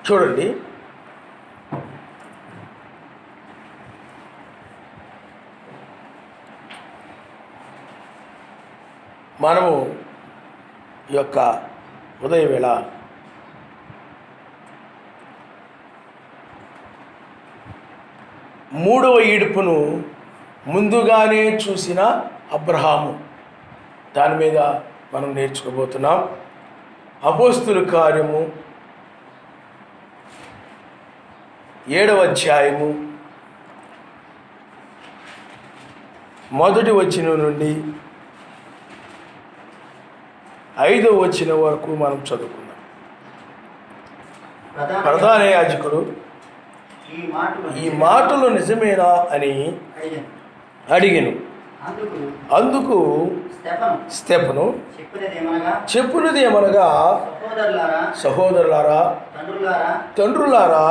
చూడండి, మనము ఈ యొక్క ఉదయవేళ మూడవ ఈడుపును ముందుగానే చూసిన అబ్రహాము, దాని మీద మనం నేర్చుకోబోతున్నాం. అపోస్తుల కార్యము 7వ అధ్యాయము 1వ వచనం నుండి 5వ వచనం వరకు మనం చదువుకుందాం. ప్రధాన యాజకుడు ఈ మాటలు నిజమేనా అని అడిగెను. అందుకు స్తెఫను చెప్పునది ఏమనగా, సహోదరులారా, తండ్రులారా,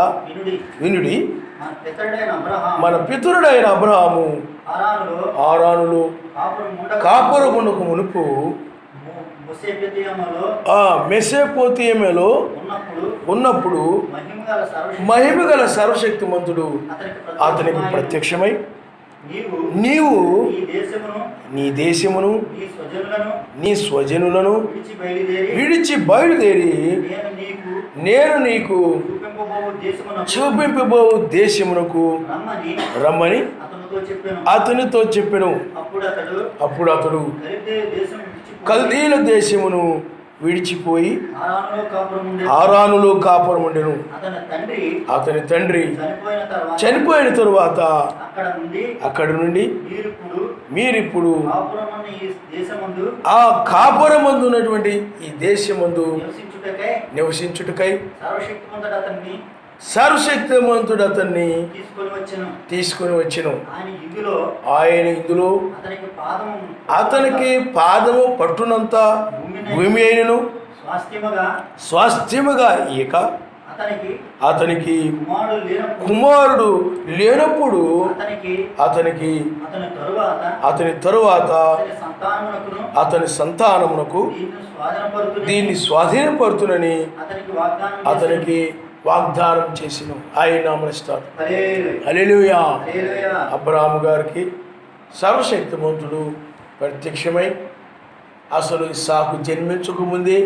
వినుడి. మన పితరుడైన అబ్రహాము ఆరానులో కాపురమునకు మునుపు మెసొపొతామియాలో ఉన్నప్పుడు మహిమగల సర్వశక్తిమంతుడు అతనికి ప్రత్యక్షమై, నీవు నీ దేశమును నీ స్వజనులను విడిచి బయలుదేరి నేను నీకు చూపింపబో దేశమునకు రమ్మని అతనితో చెప్పెను. అప్పుడు అతడు కల్దీల దేశమును విడిచిపోయి హారానులో కాపురం ఉండెను. అతని తండ్రి చనిపోయిన తరువాత అక్కడి నుండి మీరిప్పుడు ఆ కాపురమందు ఉన్నటువంటి ఈ దేశమందు నివసించుటకై సర్వశక్తిమంతుడు అతన్ని తీసుకొని వచ్చెను. ఆయన ఇందులో అతనికి పాదము పట్టునంత భూమి అయినను స్వాస్థ్యముగా ఇక అతనికి కుమారుడు లేనప్పుడు అతని తరువాత అతని సంతానమునకు దీన్ని స్వాధీనపరుతునని అతనికి వాగ్దానం చేసిను. ఆయన నామమున హల్లెలూయా. అబ్రహాము గారికి సర్వశక్తిమంతుడు ప్రత్యక్షమై అసలు ఇస్సాకు జన్మించకముందే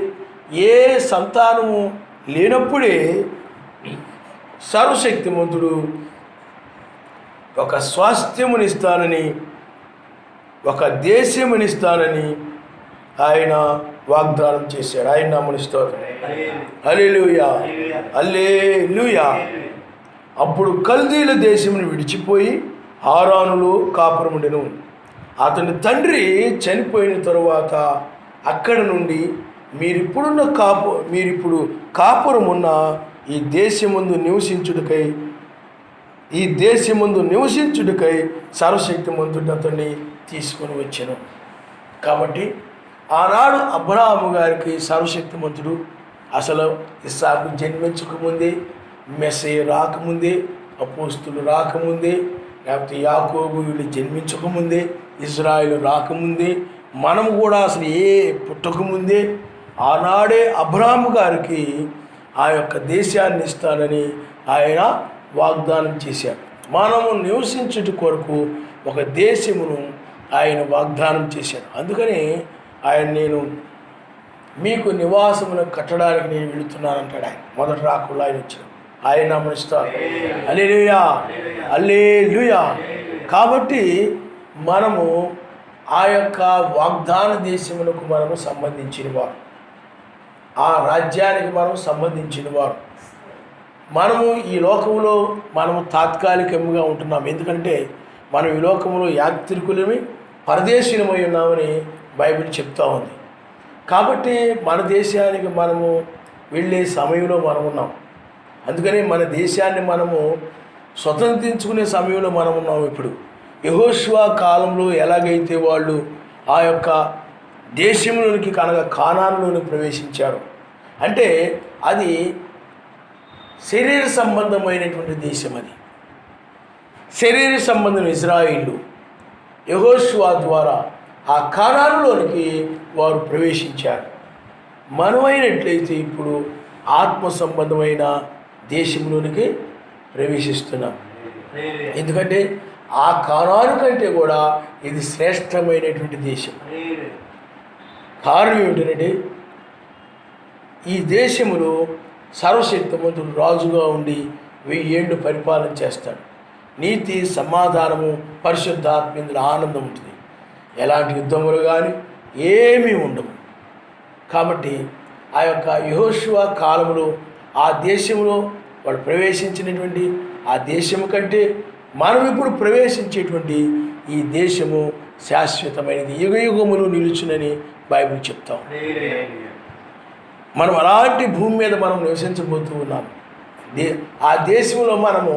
ఏ సంతానము లేనప్పుడే సర్వశక్తిమంతుడు ఒక స్వాస్థ్యమునిస్తానని, ఒక దేశమునిస్తానని ఆయన వాగ్దానం చేశాడు. ఆయన నామమున స్తోత్రం. హల్లెలూయా, హల్లెలూయా. అప్పుడు కల్దీల దేశమును విడిచిపోయి హారానులో కాపురముండెను. అతని తండ్రి చనిపోయిన తరువాత అక్కడి నుండి మీరిప్పుడు కాపురమున్న ఈ దేశమందు నివసించుటకై సర్వశక్తిమంతుడు అతన్ని తీసుకొని వచ్చాను. కాబట్టి ఆనాడు అబ్రహాము గారికి సర్వశక్తిమంతుడు అసలు ఇస్సాకు జన్మించకముందే, మెస్సయ రాకముందే, అపోస్తులు రాకముందే, లేకపోతే యాకోబు వీళ్ళు జన్మించకముందే, ఇజ్రాయేలు రాకముందే, మనం కూడా అసలు పుట్టకముందే ఆనాడే అబ్రహాము గారికి ఆ యొక్క దేశాన్ని ఇస్తానని ఆయన వాగ్దానం చేశారు. మనము నివసించుట కొరకు ఒక దేశమును ఆయన వాగ్దానం చేశారు. అందుకని ఆయన నేను మీకు నివాసమును కట్టడానికి నేను వెళుతున్నానంటాడు. ఆయన మొదటి రాకుండా ఆయన వచ్చాడు. ఆయన నమస్తారు. హల్లెలూయా, హల్లెలూయా. కాబట్టి మనము ఆ యొక్క వాగ్దాన దేశమునకు మనము సంబంధించిన వారు, ఆ రాజ్యానికి మనం సంబంధించిన వారు. మనము ఈ లోకంలో మనము తాత్కాలికంగా ఉంటున్నాం. ఎందుకంటే మనం ఈ లోకంలో యాత్రికులమి పరదేశీలమై ఉన్నామని బైబిల్ చెప్తా ఉంది. కాబట్టి మన దేశానికి మనము వెళ్ళే సమయంలో మనం ఉన్నాం. అందుకని మన దేశాన్ని మనము స్వతంత్రించుకునే సమయంలో మనం ఉన్నాం. ఇప్పుడు యెహోషువ కాలంలో ఎలాగైతే వాళ్ళు ఆ యొక్క దేశంలోనికి కనుక కానానులోనికి ప్రవేశించారు అంటే అది శరీర సంబంధమైనటువంటి దేశం. అది శరీర సంబంధం. ఇజ్రాయిలు యెహోషువ ద్వారా ఆ కానానులోనికి వారు ప్రవేశించారు. మనమైనట్లయితే ఇప్పుడు ఆత్మ సంబంధమైన దేశంలోనికి ప్రవేశిస్తున్నాం. ఎందుకంటే ఆ కానాను కంటే కూడా ఇది శ్రేష్టమైనటువంటి దేశం. కారణం ఏమిటంటే ఈ దేశంలో సర్వశక్తిమంతుడు రాజుగా ఉండి 1000 ఏళ్ళు పరిపాలన చేస్తాడు. నీతి, సమాధానము, పరిశుద్ధాత్మ ఇందులో ఆనందం ఉంటుంది. ఎలాంటి యుద్ధములు కానీ ఏమీ ఉండవు. కాబట్టి ఆ యొక్క యెహోషువ కాలంలో ఆ దేశంలో వాళ్ళు ప్రవేశించినటువంటి ఆ దేశము కంటే మనం ఇప్పుడు ప్రవేశించేటువంటి ఈ దేశము శాశ్వతమైనది, యుగయుగములు నిలుచునని బైబిల్ చెప్తాం. మనం అలాంటి భూమి మీద మనం నివసించబోతూ ఉన్నాం. ఆ దేశంలో మనము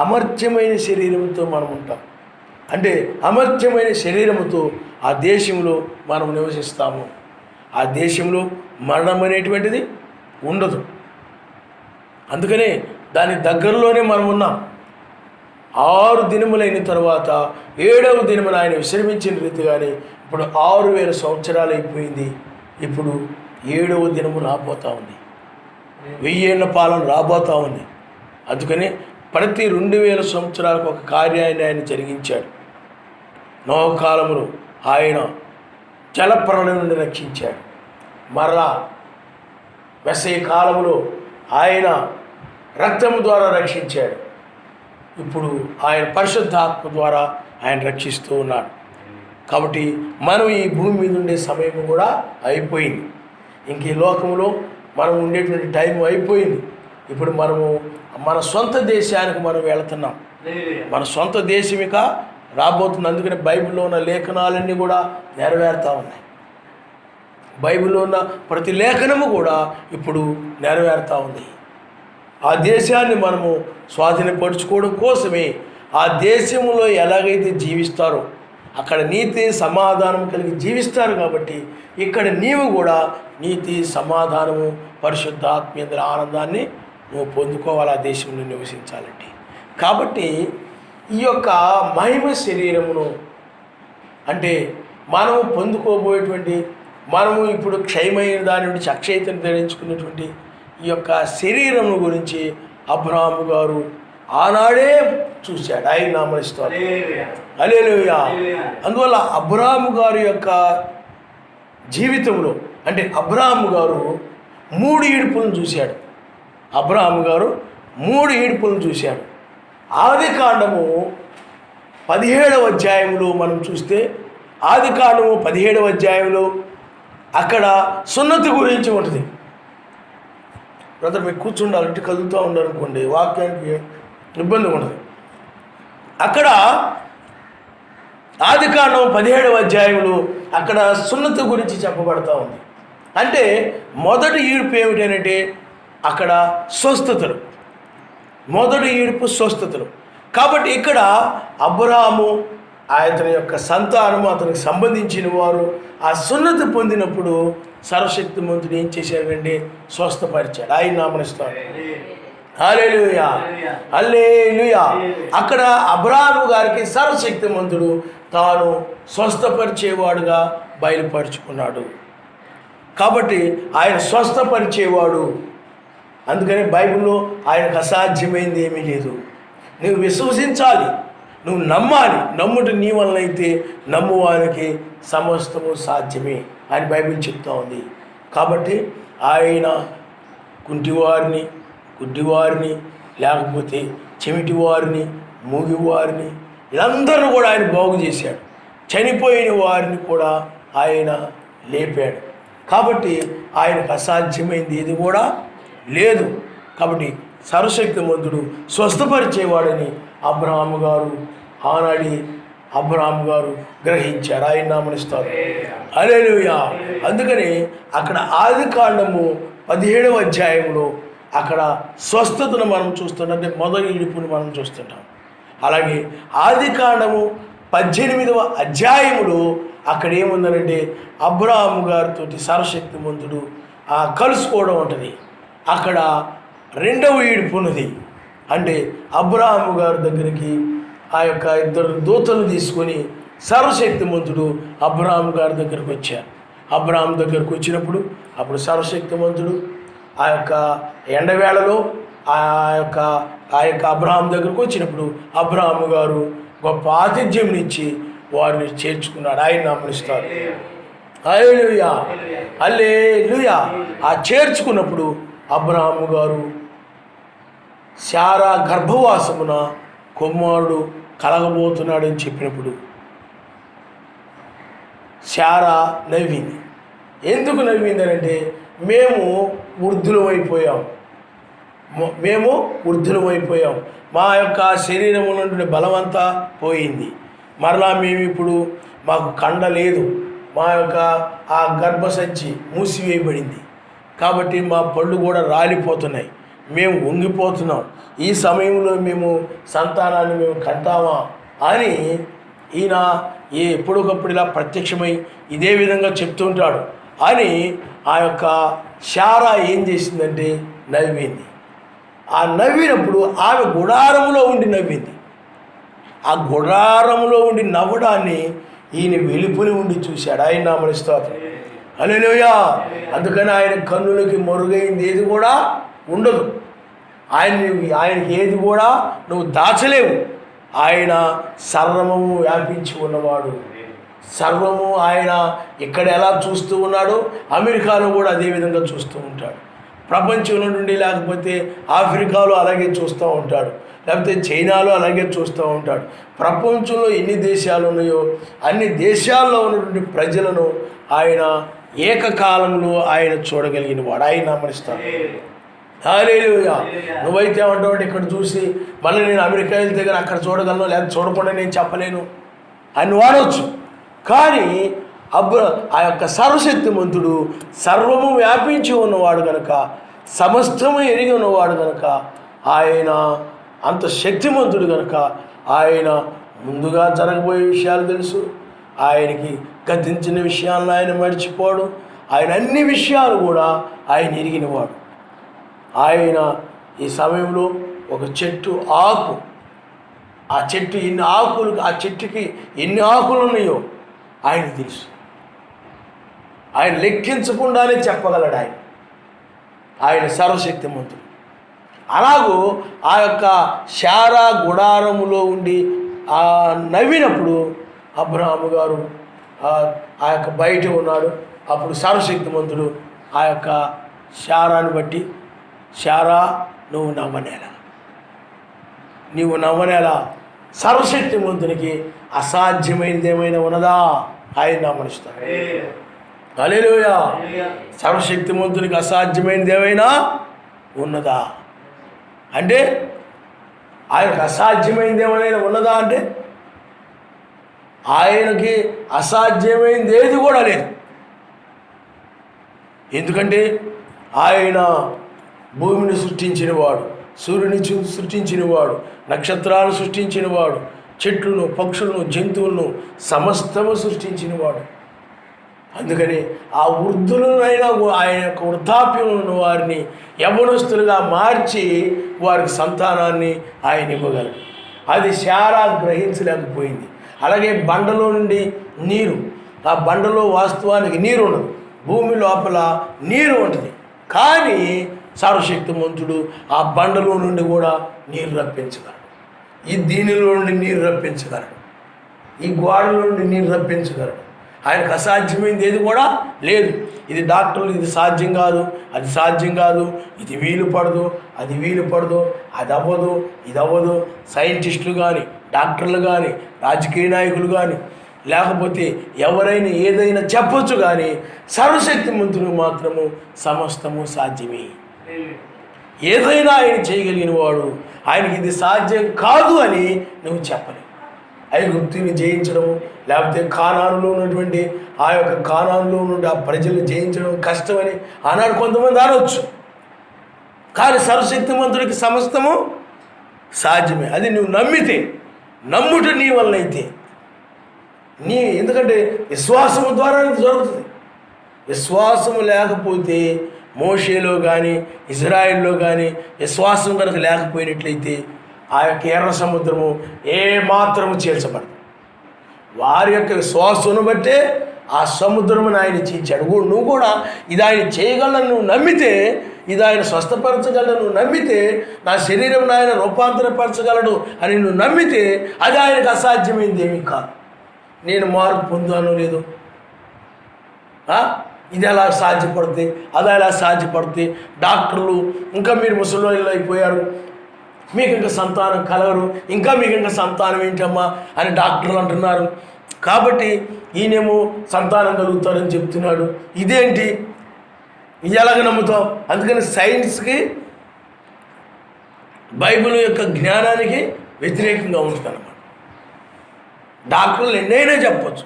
అమర్త్యమైన శరీరంతో మనం ఉంటాం. అంటే అమర్త్యమైన శరీరముతో ఆ దేశంలో మనం నివసిస్తాము. ఆ దేశంలో మరణం అనేటువంటిది ఉండదు. అందుకనే దాని దగ్గరలోనే మనం ఉన్నాం. 6 దినములైన తర్వాత 7వ దినమున ఆయన విశ్రమించిన రీతిగానే ఇప్పుడు 6000 సంవత్సరాలు అయిపోయింది. ఇప్పుడు 7వ దినము రాబోతూ ఉంది. 1000 ఏళ్ల పాలన రాబోతూ ఉంది. అందుకని ప్రతి 2000 సంవత్సరాలకు ఒక కార్యాన్ని ఆయన జరిగించాడు. నోవ కాలములో ఆయన జలప్రళయం నుండి రక్షించాడు. మరలా వేసవి కాలంలో ఆయన రక్తము ద్వారా రక్షించాడు. ఇప్పుడు ఆయన పరిశుద్ధాత్మ ద్వారా ఆయన రక్షిస్తూ ఉన్నాడు. కాబట్టి మనం ఈ భూమి మీద ఉండే సమయం కూడా అయిపోయింది. ఇంక ఈ లోకంలో మనం ఉండేటువంటి టైం అయిపోయింది. ఇప్పుడు మనము మన సొంత దేశానికి మనం వెళుతున్నాం. మన సొంత దేశం ఇక రాబోతుంది. అందుకని బైబిల్లో ఉన్న లేఖనాలన్నీ కూడా నెరవేరుతూ ఉన్నాయి. బైబిల్లో ఉన్న ప్రతి లేఖనము కూడా ఇప్పుడు నెరవేరుతూ ఉంది. ఆ దేశాన్ని మనము స్వాధీనపరుచుకోవడం కోసమే ఆ దేశంలో ఎలాగైతే జీవిస్తారో అక్కడ నీతి సమాధానం కలిగి జీవిస్తారు. కాబట్టి ఇక్కడ నీవు కూడా నీతి సమాధానము పరిశుద్ధాత్మీయ ఆనందాన్ని నువ్వు పొందుకోవాలి ఆ దేశంలో నివసించాలంటే. కాబట్టి ఈ యొక్క మహిమ శరీరమును అంటే మనము పొందుకోబోయేటువంటి మనము ఇప్పుడు క్షయమైన దాని నుంచి అక్షయతను ధరించుకున్నటువంటి ఈ యొక్క శరీరం గురించి అబ్రహాము గారు ఆనాడే చూశాడు. ఆయన నామస్తున్నారు. హల్లెలూయా. అందువల్ల అబ్రహాము గారి యొక్క జీవితంలో అంటే అబ్రహాము గారు 3 ఈడ్పులను చూశాడు. అబ్రహాము గారు 3 ఈడ్పులను చూశాడు. ఆదికాండము 17వ అధ్యాయంలో మనం చూస్తే ఆదికాండము 17వ అధ్యాయంలో అక్కడ సున్నతి గురించి ఉంటుంది. బ్రదర్ మీకు కూర్చుండాలంటే కదులుతూ ఉండాలనుకోండి, వాక్యానికి ఇబ్బంది ఉండదు. అక్కడ ఆదికాండం 17వ అధ్యాయంలో అక్కడ సున్నతి గురించి చెప్పబడతా ఉంది. అంటే మొదటి ఈడ్పు ఏమిటంటే అక్కడ స్వస్థతలు, మొదటి ఈడ్పు స్వస్థతలు. కాబట్టి ఇక్కడ అబ్రహాము అతని యొక్క సంతానము అతనికి సంబంధించిన వారు ఆ సున్నతి పొందినప్పుడు సర్వశక్తిమంతుడు ఏం చేశాడంటే స్వస్థపరిచాడు. ఆయన నామనిస్తాడు. హల్లెలూయా, హల్లెలూయా. అక్కడ అబ్రహాము గారికి సర్వశక్తిమంతుడు తాను స్వస్థపరిచేవాడుగా బయలుపరుచుకున్నాడు. కాబట్టి ఆయన స్వస్థపరిచేవాడు. అందుకని బైబిల్లో ఆయనకు అసాధ్యమైంది ఏమీ లేదు. నువ్వు విశ్వసించాలి, నువ్వు నమ్మాలి. నమ్ముట నీ వలన అయితే నమ్మువానికి సమస్తము సాధ్యమే అని బైబిల్ చెప్తా ఉంది. కాబట్టి ఆయన కుంటివారిని, గుడ్డివారిని, లేకపోతే చెమిటివారిని, మూగివారిని వీళ్ళందరూ కూడా ఆయన బాగు చేశాడు. చనిపోయిన వారిని కూడా ఆయన లేపాడు. కాబట్టి ఆయనకు అసాధ్యమైంది ఏది కూడా లేదు. కాబట్టి సర్వశక్తిమంతుడు స్వస్థపరిచేవాడని అబ్రహాము గారు ఆనాడి అబ్రహాము గారు గ్రహించారు. ఆయన నామనిస్తారు. హల్లెలూయా. అందుకని అక్కడ ఆదికాండము 17వ అధ్యాయంలో అక్కడ స్వస్థతను మనం చూస్తుంటాం. అంటే మొదటి ఈడుపుని మనం చూస్తుంటాం. అలాగే ఆదికాండము 18వ అధ్యాయములో అక్కడ ఏముందనంటే అబ్రహాము గారితో సర్వశక్తిమంతుడు కలుసుకోవడం ఉంటుంది. అక్కడ 2వ ఈడుపు ఉన్నది. అంటే అబ్రహాము గారి దగ్గరికి ఆ యొక్క 2 దూతలు తీసుకొని సర్వశక్తిమంతుడు అబ్రహాము గారి దగ్గరికి వచ్చారు. అబ్రహాము దగ్గరకు వచ్చినప్పుడు అప్పుడు సర్వశక్తిమంతుడు ఆ యొక్క ఎండవేళలో ఆ యొక్క ఆ యొక్క అబ్రహాం దగ్గరకు వచ్చినప్పుడు అబ్రహాము గారు గొప్ప ఆతిథ్యంనిచ్చి వారిని చేర్చుకున్నాడు. ఆయన నామనిస్తారు. హల్లెలూయా, హల్లెలూయా. ఆ చేర్చుకున్నప్పుడు అబ్రహాము గారు శారా గర్భవాసమున కుమారుడు కలగబోతున్నాడని చెప్పినప్పుడు శారా నవ్వింది. ఎందుకు నవ్విందనంటే మేము వృద్ధులమైపోయాం, మా యొక్క శరీరం ఉన్నటువంటి బలమంతా పోయింది, మరలా మేము ఇప్పుడు మాకు కండ లేదు, మా యొక్క ఆ గర్భసంచి మూసివేయబడింది, కాబట్టి మా పళ్ళు కూడా రాలిపోతున్నాయి, మేము వంగిపోతున్నాం, ఈ సమయంలో మేము సంతానాన్ని మేము కంటామా అని ఈయన ఎప్పటికప్పుడు ఇలా ప్రత్యక్షమై ఇదే విధంగా చెప్తుంటాడు అని ఆ యొక్క శారా ఏం చేసిందంటే నవ్వింది. ఆ నవ్వినప్పుడు ఆమె గుడారములో ఉండి నవ్వింది. ఆ గుడారములో ఉండి నవ్వడాన్ని ఈయన వెలుపుని ఉండి చూశాడు. ఆయన నామమున స్తోత్రం. హల్లెలూయా. అందుకని ఆయన కన్నులకి మరుగైంది ఏది కూడా ఉండదు. ఆయనకి ఏది కూడా నువ్వు దాచలేవు. ఆయన సర్వము వ్యాపించి ఉన్నవాడు. సర్వము ఆయన ఇక్కడ ఎలా చూస్తూ ఉన్నాడో అమెరికాలో కూడా అదే విధంగా చూస్తూ ఉంటాడు. ప్రపంచంలో నుండి లేకపోతే ఆఫ్రికాలో అలాగే చూస్తూ ఉంటాడు, లేకపోతే చైనాలో అలాగే చూస్తూ ఉంటాడు. ప్రపంచంలో ఎన్ని దేశాలు ఉన్నాయో అన్ని దేశాల్లో ఉన్నటువంటి ప్రజలను ఆయన ఏకకాలంలో ఆయన చూడగలిగిన వాడు. ఆయన నామమున హల్లెలూయా. నువ్వైతే ఏమంటావు ఇక్కడ చూసి మళ్ళీ నేను అమెరికా వెళ్తే కానీ అక్కడ చూడగలను, లేదా చూడకుండా నేను చెప్పలేను అని వాడవచ్చు. కానీ ఆ యొక్క సర్వశక్తిమంతుడు సర్వము వ్యాపించి ఉన్నవాడు కనుక, సమస్తము ఎరిగి ఉన్నవాడు కనుక, ఆయన అంత శక్తిమంతుడు కనుక ఆయన ముందుగా జరగబోయే విషయాలు తెలుసు. ఆయనకి గతించిన విషయాలను ఆయన మర్చిపోడు. ఆయన అన్ని విషయాలు కూడా ఆయన ఎరిగినవాడు. ఆయన ఈ సమయంలో ఒక చెట్టు ఆకు, ఆ చెట్టు ఎన్ని ఆకులు, ఆ చెట్టుకి ఎన్ని ఆకులు ఉన్నాయో ఆయన తెలుసు. ఆయన లెక్కించకుండానే చెప్పగలడు. ఆయన సర్వశక్తిమంతుడు. అలాగూ ఆ యొక్క శారా గుడారములో ఉండి నవ్వినప్పుడు అబ్రహాము గారు ఆ యొక్క బయట ఉన్నాడు. అప్పుడు సర్వశక్తిమంతుడు ఆ యొక్క శారాను బట్టి, శారా నువ్వు నవ్వనేలా, సర్వశక్తిమంతునికి అసాధ్యమైనది ఏమైనా ఉన్నదా? ఆయన నామమున హల్లెలూయా. సర్వశక్తిమంతునికి అసాధ్యమైనది ఏమైనా ఉన్నదా అంటే, ఆయనకు అసాధ్యమైనది ఏమైనా ఉన్నదా అంటే ఆయనకి అసాధ్యమైనది ఏది కూడా లేదు. ఎందుకంటే ఆయన భూమిని సృష్టించినవాడు, సూర్యుని సృష్టించినవాడు, నక్షత్రాలను సృష్టించినవాడు, చెట్లను, పక్షులను, జంతువులను సమస్తము సృష్టించినవాడు. అందుకని ఆ వృద్ధులనైనా ఆయన యొక్క వృద్ధాప్యం ఉన్న వారిని యవ్వనస్తులుగా మార్చి వారికి సంతానాన్ని ఆయన ఇవ్వగలడు. అది శారా గ్రహించలేకపోయింది. అలాగే బండలో నుండి నీరు, ఆ బండలో వాస్తవానికి నీరు ఉండదు, భూమి లోపల నీరు ఉంటుంది. కానీ సర్వశక్తిమంతుడు ఆ బండలో నుండి కూడా నీరు రప్పించగలడు. ఈ దీనిలో నుండి నీరు రప్పించగలడు, ఈ గోడలో నుండి నీరు రప్పించగలడు. ఆయనకు అసాధ్యమైంది ఏది కూడా లేదు. ఇది డాక్టర్లు ఇది సాధ్యం కాదు, అది సాధ్యం కాదు, ఇది వీలు పడదు, అది వీలు పడదు, అది అవ్వదు, ఇది అవ్వదు. సైంటిస్టులు కానీ, డాక్టర్లు కానీ, రాజకీయ నాయకులు కానీ, లేకపోతే ఎవరైనా ఏదైనా చెప్పొచ్చు, కానీ సర్వశక్తిమంతునికి మాత్రము సమస్తము సాధ్యమే. ఏదైనా ఆయన చేయగలిగిన వాడు. ఆయనకి ఇది సాధ్యం కాదు అని నువ్వు చెప్పలేవు. ఐగుప్తుని జయించడం, లేకపోతే కానానులో ఉన్నటువంటి ఆ యొక్క కానానులో నుండి ఆ ప్రజలు జయించడం కష్టమని ఆనాడు కొంతమంది అనవచ్చు. కానీ సర్వశక్తిమంతుడికి సమస్తము సాధ్యమే. అది నువ్వు నమ్మితే, నమ్ముట నీ వల్లైతే, ఎందుకంటే విశ్వాసము ద్వారా జరుగుతుంది. విశ్వాసము లేకపోతే మోషేలో కానీ ఇజ్రాయిల్లో కానీ విశ్వాసం కనుక లేకపోయినట్లయితే ఆ యొక్క ఎర్ర సముద్రము ఏమాత్రము చేర్చబడదు. వారి యొక్క విశ్వాసం బట్టే ఆ సముద్రమును ఆయన చీల్చాడు. నువ్వు కూడా ఇది ఆయన చేయగలని నువ్వు నమ్మితే ఇది ఆయన స్వస్థపరచగలడు నువ్వు నమ్మితే, నా శరీరం ఆయన రూపాంతరపరచగలడు అని నువ్వు నమ్మితే అది ఆయనకు అసాధ్యమైంది ఏమీ కాదు. నేను మార్పు పొందాను లేదు, ఇది ఎలా సాధ్యపడుతుంది, అది ఎలా సాధ్యపడుతుంది, డాక్టర్లు ఇంకా మీరు ముసలి అయిపోయారు, మీకు ఇంకా సంతానం కలగరు, ఇంకా మీకు ఇంకా సంతానం ఏంటమ్మా అని డాక్టర్లు అంటున్నారు. కాబట్టి ఈయనేమో సంతానం కలుగుతారని చెప్తున్నాడు, ఇదేంటి, ఇది ఎలాగ నమ్ముతాం? అందుకని సైన్స్కి బైబిల్ యొక్క జ్ఞానానికి వ్యతిరేకంగా ఉంటుంది అన్నమాట. డాక్టర్లు ఎన్నైనా చెప్పచ్చు,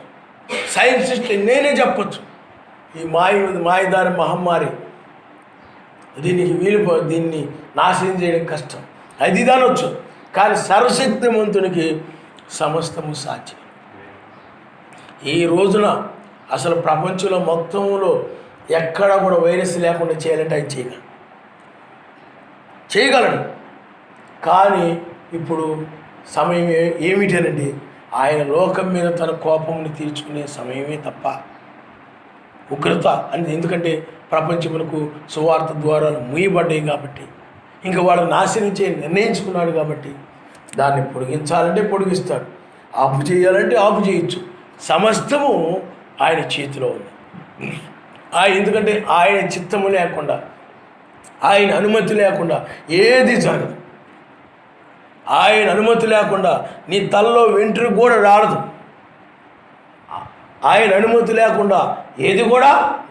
సైంటిస్టులు ఎన్నైనా చెప్పచ్చు, ఈ మాయదారి మహమ్మారి దీన్ని నాశనం చేయడం కష్టం, అది అనొచ్చు. కానీ సర్వశక్తిమంతునికి సమస్తము సాధ్యం. ఈ రోజున అసలు ప్రపంచంలో మొత్తంలో ఎక్కడ కూడా వైరస్ లేకుండా చేయాలంటే ఆయన చేయగలడు. కానీ ఇప్పుడు సమయం ఏమిటనండి, ఆయన లోకం మీద తన కోపముని తీర్చుకునే సమయమే తప్ప ఉగ్రత అని. ఎందుకంటే ప్రపంచమునకు సువార్త ద్వారాలు మూయబడ్డాయి కాబట్టి, ఇంకా వాళ్ళు నాశనించే నిర్ణయించుకున్నాడు కాబట్టి దాన్ని పొడిగించాలంటే పొడిగిస్తాడు, ఆపు చేయాలంటే ఆపు చేయొచ్చు. సమస్తము ఆయన చేతిలో ఉంది. ఎందుకంటే ఆయన చిత్తము లేకుండా, ఆయన అనుమతి లేకుండా ఏది జరగదు. ఆయన అనుమతి లేకుండా నీ తలలో వెంట్రుక కూడా రాలదు. ఆయన అనుమతి లేకుండా ఏది కూడా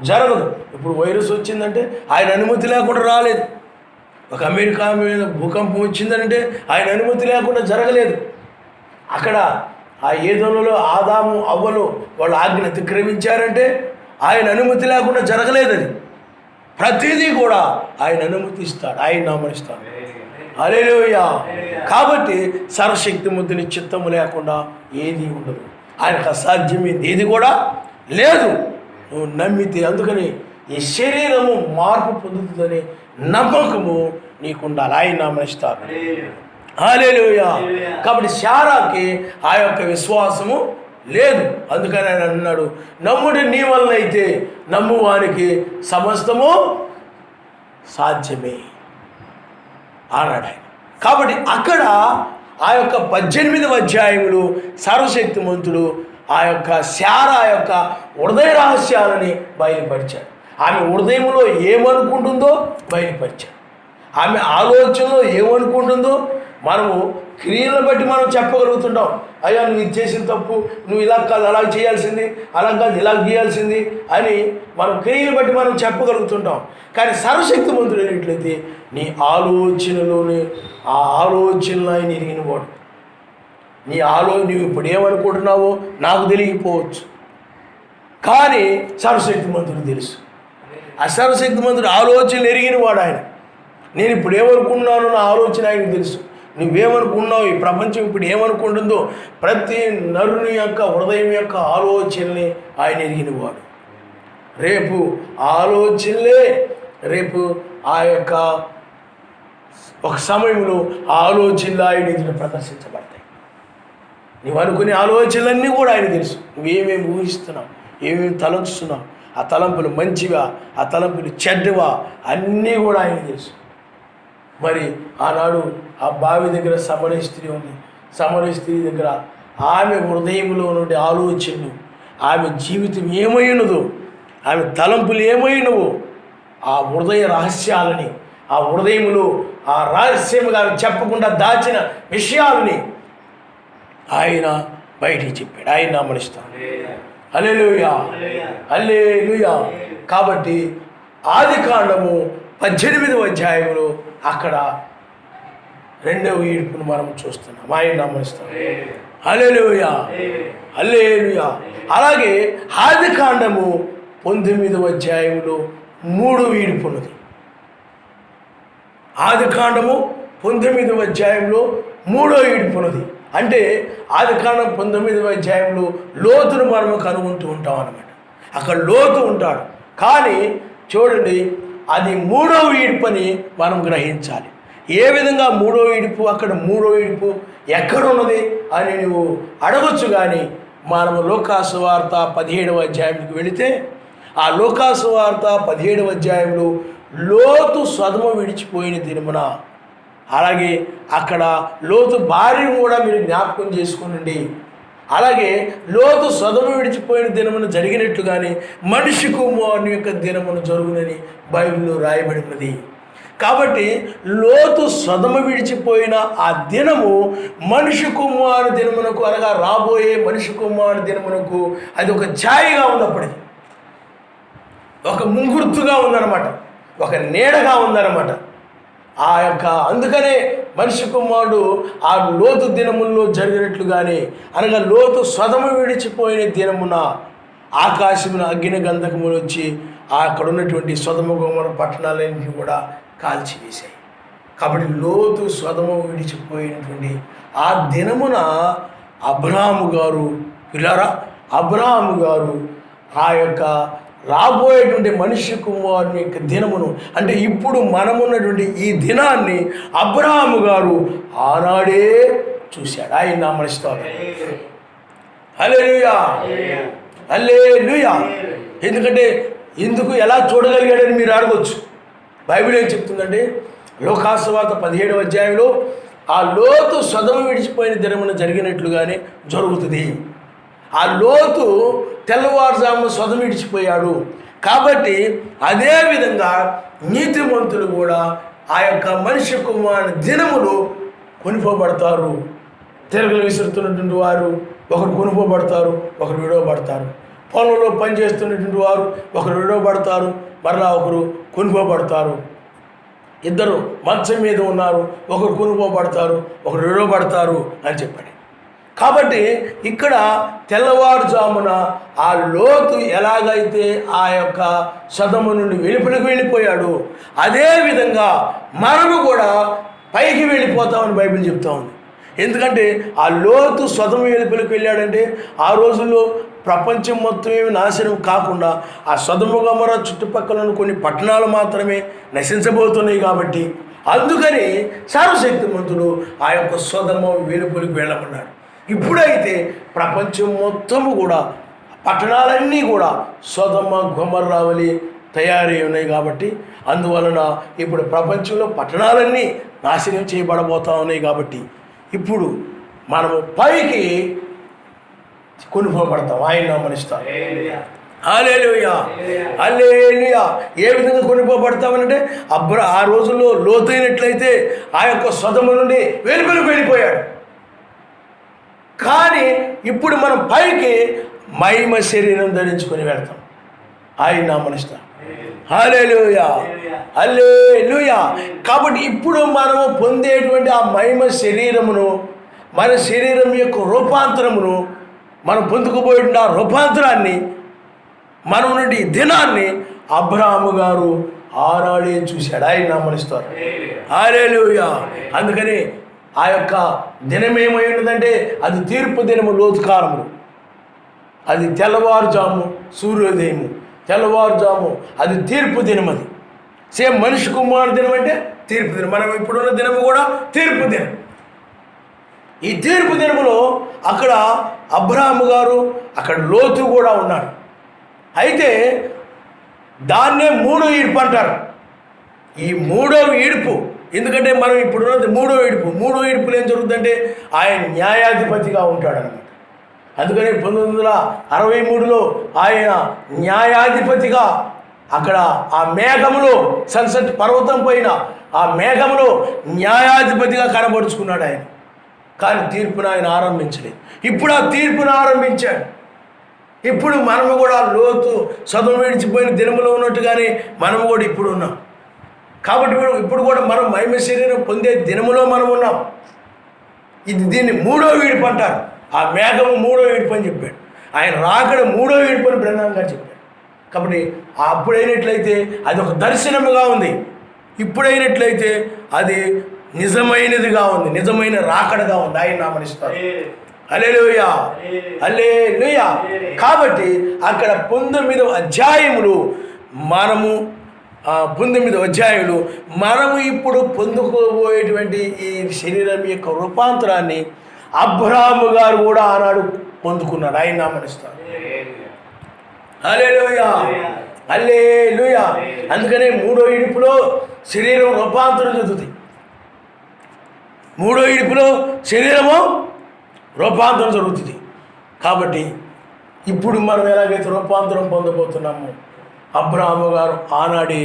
జరగదు. ఇప్పుడు వైరస్ వచ్చిందంటే ఆయన అనుమతి లేకుండా రాలేదు. ఒక అమెరికా మీద భూకంపం వచ్చిందంటే ఆయన అనుమతి లేకుండా జరగలేదు. అక్కడ ఆ ఏదోలలో ఆదాము అవ్వలు వాళ్ళు ఆజ్ఞ అతిక్రమించారంటే ఆయన అనుమతి లేకుండా జరగలేదు. అది ప్రతిదీ కూడా ఆయన అనుమతిస్తాడు, ఆయన నామనిస్తాడు. హల్లెలూయా. కాబట్టి సర్వశక్తిమంతుని చిత్తము లేకుండా ఏది ఉండదు, ఆయనకు అసాధ్యమైంది ఏది కూడా లేదు నువ్వు నమ్మితే. అందుకని ఈ శరీరము మార్పు పొందుతుందని నమ్మకము నీకుండాలి, ఆయన నామనిస్తాడు. హల్లెలూయా. కాబట్టి శారాకి ఆ యొక్క విశ్వాసము లేదు. అందుకని ఆయన అన్నాడు, నమ్ముడి నీ వలన అయితే నమ్మువానికి సమస్తము సాధ్యమే అన్నాడు ఆయన. కాబట్టి అక్కడ ఆ యొక్క 18వ అధ్యాయములు సర్వశక్తిమంతుడు ఆ యొక్క శారా యొక్క హృదయ రహస్యాలని బయలుపరిచాడు. ఆమె హృదయంలో ఏమనుకుంటుందో బయలుపరిచాడు. ఆమె ఆలోచనలో ఏమనుకుంటుందో మనము క్రియలను బట్టి మనం చెప్పగలుగుతుంటాం. అయ్యా నువ్వు ఇది చేసిన తప్పు, నువ్వు ఇలా కాదు అలా చేయాల్సింది, అలా కాదు ఇలా చేయాల్సింది అని మనం క్రియలు బట్టి మనం చెప్పగలుగుతుంటాం. కానీ సర్వశక్తిమంతుడు అయినట్లయితే నీ ఆలోచనలోనే ఆ ఆలోచనలు ఆయన ఎరిగినవాడు. నువ్వు ఇప్పుడు ఏమనుకుంటున్నావో నాకు తెలియకపోవచ్చు, కానీ సర్వశక్తిమంతుడు తెలుసు. ఆ సర్వశక్తిమంతుడు ఆలోచనలు ఎరిగినవాడు ఆయన. నేను ఇప్పుడు ఏమనుకున్నానో నా ఆలోచన ఆయనకు తెలుసు. నువ్వేమనుకున్నావు, ఈ ప్రపంచం ఇప్పుడు ఏమనుకుంటుందో ప్రతి నరుని యొక్క హృదయం యొక్క ఆలోచనని ఆయన ఎరిగినవాడు. రేపు ఆలోచనలే రేపు ఆ యొక్క ఒక సమయంలో ఆలోచనలు ఆయన ఎదుట ప్రదర్శించబడతాయి. నువ్వు అనుకునే ఆలోచనలన్నీ కూడా ఆయన తెలుసు. నువ్వేమేమి ఊహిస్తున్నావు, ఏమేమి తలంచుతున్నావు, ఆ తలంపులు మంచివా, ఆ తలంపులు చెడ్డవా అన్నీ కూడా ఆయన తెలుసు. మరి ఆనాడు ఆ బావి దగ్గర సమరయ స్త్రీ ఉంది. సమరయ స్త్రీ దగ్గర ఆమె హృదయంలో నుండి ఆలోచనలు, ఆమె జీవితం ఏమైనదో, ఆమె తలంపులు ఏమైనవో ఆ హృదయ రహస్యాలని, ఆ హృదయములో ఆ రహస్యముగా చెప్పకుండా దాచిన విషయాలని ఆయన బయటికి చెప్పాడు. ఆయన నామనిస్తాడు. హల్లెలూయా, హల్లెలూయా. కాబట్టి ఆదికాండము 18వ అధ్యాయంలో అక్కడ 2వ ఈడ్పును మనం చూస్తున్నాం. ఆయన నామనిస్తాం. హల్లెలూయా, హల్లెలూయా. అలాగే ఆదికాండము 19వ అధ్యాయంలో 3వ ఈడ్పు ఉన్నది. ఆదికాండము 19వ అధ్యాయంలో 3వ ఈడ్పు ఉన్నది. అంటే ఆదికాండం 19వ అధ్యాయంలో లోతును మనము కనుగొంటూ ఉంటాం అన్నమాట. అక్కడ లోతు ఉంటాడు. కానీ చూడండి, అది 3వ ఈడ్పని మనం గ్రహించాలి. ఏ విధంగా 3వ ఈడ్పు, అక్కడ 3వ ఈడ్పు ఎక్కడున్నది అని నువ్వు అడగొచ్చు. కానీ మనము లూకాసు వార్త 17వ అధ్యాయానికి వెళితే ఆ లూకాసు వార్త 17వ అధ్యాయంలో లోతు సొదమ విడిచిపోయిన దినమున, అలాగే అక్కడ లోతు భార్యను కూడా మీరు జ్ఞాపకం చేసుకునండి. అలాగే లోతు సొదమ విడిచిపోయిన దినమును జరిగినట్లుగానే మనిషి కుమారుని యొక్క దినమును జరుగునని బైబిల్లో రాయబడి ఉన్నది. కాబట్టి లోతు సొదమ విడిచిపోయిన ఆ దినము మనిషి కుమారు దినమునకు, అనగా రాబోయే మనిషి కుమారు దినమునకు అది ఒక ఛాయగా ఉన్నప్పటికీ, ఒక ముంగుర్తుగా ఉందన్నమాట, ఒక నీడగా ఉందన్నమాట. ఆ యొక్క అందుకనే మనిషి కుమారుడు ఆ లోతు దినముల్లో జరిగినట్లుగానే, అనగా లోతు సొదమ విడిచిపోయిన దినమున ఆకాశమున అగ్ని గంధకములు వచ్చి అక్కడ ఉన్నటువంటి సొదమ గొమొర్రా పట్టణాలన్నింటినీ కూడా కాల్చివేశాయి. కాబట్టి లోతు సొదమ విడిచిపోయినటువంటి ఆ దినమున అబ్రాహాము గారు పిల్లరా, అబ్రాహాము గారు ఆ యొక్క రాబోయేటువంటి మనిషి కుమారుని యొక్క దినమును, అంటే ఇప్పుడు మనమున్నటువంటి ఈ దినాన్ని అబ్రాహాము గారు ఆనాడే చూశాడు. ఆయన నామమున స్తోత్రం. హల్లెలూయా, హల్లెలూయా. ఎందుకంటే ఎందుకు ఎలా చూడగలిగాడని మీరు అడగొచ్చు. బైబిల్ ఏం చెప్తుందంటే, లోకాసు సువార్త 17వ అధ్యాయంలో ఆ లోతు సొదమ విడిచిపోయిన దినమున జరిగినట్లుగానే జరుగుతుంది. ఆ లోతు తెల్లవారుజామున సొదమ విడిచిపోయాడు. కాబట్టి అదేవిధంగా నీతిమంతులు కూడా ఆ యొక్క మనిషి కుమారుని దినములు కొనిపోబడతారు. తిరగలు విసురుతున్నటువంటి వారు ఒకరు కొనిపోబడతారు, ఒకరు విడవబడతారు. పొలంలో పనిచేస్తున్నటువంటి వారు ఒకరు విడవబడతారు, మరలా ఒకరు కొనిపోబడతారు. ఇద్దరు మంచం మీద ఉన్నారు, ఒకరు కొనిపోబడతారు, ఒకరు విడవబడతారు అని చెప్పాడు. కాబట్టి ఇక్కడ తెల్లవారుజామున ఆ లోతు ఎలాగైతే ఆ యొక్క సొదమ నుండి వెలుపలికి వెళ్ళిపోయాడు, అదేవిధంగా మనము కూడా పైకి వెళ్ళిపోతామని బైబిల్ చెప్తా ఉంది. ఎందుకంటే ఆ లోతు సొదమ వెలుపలికి వెళ్ళాడంటే ఆ రోజుల్లో ప్రపంచం మొత్తం ఏమి నాశనం కాకుండా ఆ సొదమ గొమొర్రా చుట్టుపక్కల కొన్ని పట్టణాలు మాత్రమే నశించబోతున్నాయి. కాబట్టి అందుకని సర్వశక్తిమంతుడు ఆ యొక్క సొదమ వెలుపలికి వెళ్ళమన్నాడు. ఇప్పుడైతే ప్రపంచం మొత్తము కూడా పట్టణాలన్నీ కూడా సొదమ గొమొర్రా వలె తయారై ఉన్నాయి. కాబట్టి అందువలన ఇప్పుడు ప్రపంచంలో పట్టణాలన్నీ నాశనం చేయబడబోతా ఉన్నాయి. కాబట్టి ఇప్పుడు మనము పైకి కొనిపోబడతాం. ఆయన నామమున స్తోత్రం. హల్లెలూయా, హల్లెలూయా. ఏ విధంగా కొనిపోబడతామనంటే ఆ రోజుల్లో లోతైనట్లయితే ఆ యొక్క సొదమ నుండి వెలుపలికి వెళ్ళిపోయాడు. కానీ ఇప్పుడు మనం పైకి మహిమ శరీరం ధరించుకొని వెళ్తాం. ఆయన నామమున స్తోత్రం. హల్లెలూయా, హల్లెలూయా. కాబట్టి ఇప్పుడు మనము పొందేటువంటి ఆ మహిమ శరీరమును, మన శరీరం యొక్క రూపాంతరమును, మనం పొందుకుపోయిన ఆ రూపాంతరాన్ని, మనం నుండి దినాన్ని అబ్రాహాము గారు ఆనాడే చూశాడు. ఆయన నామమున స్తోత్రం. హల్లెలూయా. అందుకని ఆ యొక్క దినం ఏమై ఉన్నదంటే అది తీర్పు దినము, లోతు కాలము. అది తెల్లవారుజాము సూర్యోదయము, తెల్లవారుజాము అది తీర్పు దినం. అది సేమ్ మనిషి కుమారు దినం అంటే తీర్పు దినం. మనం ఇప్పుడున్న దినము కూడా తీర్పు దినం. ఈ తీర్పు దినములో అక్కడ అబ్రాహాము గారు, అక్కడ లోతు కూడా ఉన్నాడు. అయితే దాన్నే మూడో ఈడ్పు అంటారు. ఈ మూడవ ఈడ్పు, ఎందుకంటే మనం ఇప్పుడున్నది మూడో ఈడ్పు. మూడో ఈడ్పులు ఏం జరుగుతుందంటే ఆయన న్యాయాధిపతిగా ఉంటాడు అన్నమాట. అందుకని 1963లో ఆయన న్యాయాధిపతిగా అక్కడ ఆ మేఘములో, సన్సెట్ పర్వతం పైన ఆ మేఘములో న్యాయాధిపతిగా కనబరుచుకున్నాడు ఆయన. కానీ తీర్పును ఆయన ఆరంభించలేదు. ఇప్పుడు ఆ తీర్పును ఆరంభించాడు. ఇప్పుడు మనము కూడా లోతు సొదమ విడిచిపోయిన దినములో ఉన్నట్టుగానే మనము కూడా ఇప్పుడు ఉన్నాం. కాబట్టి ఇప్పుడు కూడా మనం మహిమ శరీరం పొందే దినములో మనం ఉన్నాం. దీన్ని మూడో ఈడ్పు అంటారు. ఆ మేఘము మూడో ఈడ్పు అని చెప్పాడు. ఆయన రాకడ మూడో ఈడ్పు అని బ్రహ్మాండం గారు చెప్పాడు. కాబట్టి అప్పుడైనట్లయితే అది ఒక దర్శనముగా ఉంది, ఇప్పుడైనట్లయితే అది నిజమైనదిగా ఉంది, నిజమైన రాకడగా ఉంది. ఆయన నామమున స్తోత్రం. హల్లెలూయా, హల్లెలూయా. కాబట్టి అక్కడ 19వ అధ్యాయములు మనము 19వ అధ్యాయులు మనము ఇప్పుడు పొందుకోబోయేటువంటి ఈ శరీరం యొక్క రూపాంతరాన్ని అబ్రాహాము గారు కూడా ఆనాడు పొందుకున్నాడు. ఆయన నామమున స్తోత్రం. హల్లెలూయా, హల్లెలూయా. అందుకనే మూడో ఇడుపులో శరీరం రూపాంతరం చెందుతుంది. మూడో ఇడుపులో శరీరము రూపాంతరం జరుగుతుంది. కాబట్టి ఇప్పుడు మనం ఎలాగైతే రూపాంతరం పొందబోతున్నామో, అబ్రాహాము గారు ఆనాడే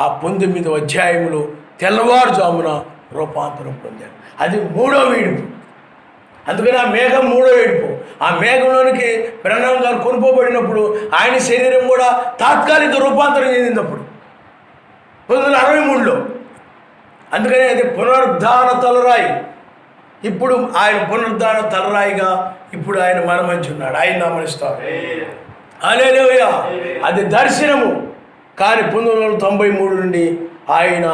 ఆ 19వ అధ్యాయంలో తెల్లవారుజామున రూపాంతరం పొందారు. అది మూడో విడుపు. అందుకని ఆ మేఘం మూడో విడుపు. ఆ మేఘంలోనికి బ్రహ్మం గారు కొనుక్కోబడినప్పుడు ఆయన శరీరం కూడా తాత్కాలిక రూపాంతరం చెందినప్పుడు 1963లో. అందుకని అది పునరుద్ధాన తలరాయి. ఇప్పుడు ఆయన పునరుద్ధాన తలరాయిగా ఇప్పుడు ఆయన మన మంచి ఉన్నాడు. ఆయన నామనిస్తాడు. హల్లెలూయా. అది దర్శనము. కానీ 1993 నుండి ఆయన